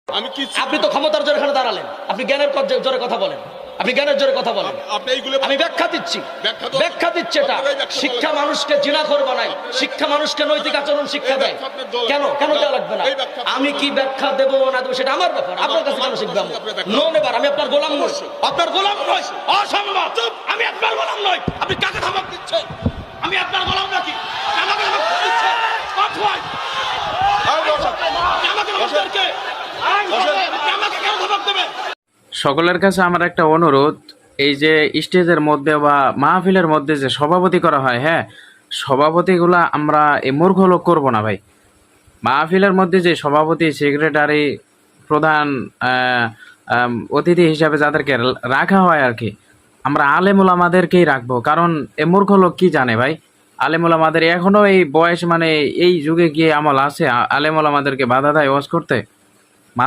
আপনি তো ক্ষমতার জোরে এখানে দাঁড়ালেন, আপনি জ্ঞানের জোরে কথা বলেন, আপনি জ্ঞানের জোরে কথা বলেন। আমি ব্যাখ্যা দিচ্ছি, এটা শিক্ষা মানুষকে জিনাখোর বানায়, শিক্ষা মানুষকে নৈতিক আচরণ শিক্ষা দেয়। কেন দেওয়া লাগবে না? আমি কি ব্যাখ্যা দেবো না দেবো সেটা আমার ব্যাপার, আপনার কাছে কেন শিখবো? নো নেবার, আমি আপনার গোলাম নই, আপনার গোলাম নই, অসম্ভব। আমি আপনার গোলাম নই। আপনি কাকে ধমক দিচ্ছেন? আমি আপনার গোলাম নাকি? আমাকে ধমক দিচ্ছেন? সকলের কাছে আমার একটা অনুরোধ, এই যে স্টেজের মধ্যে বা মাহফিলের মধ্যে যে সভাপতি করা হয়, হ্যাঁ, সভাপতিগুলা আমরা এই মূর্খ লোক করবো না ভাই। মাহফিলের মধ্যে যে সভাপতি, সেক্রেটারি, প্রধান অতিথি হিসাবে যাদেরকে রাখা হয় আর কি, আমরা আলেমুল আমাদেরকেই রাখবো। কারণ এ মূর্খ লোক কি জানে ভাই? আলেমুল আমাদের এখনো এই বয়স, মানে এই যুগে গিয়ে আমল আছে আলেমুল আমাদেরকে বাধা দেয় ওয়াজ করতে?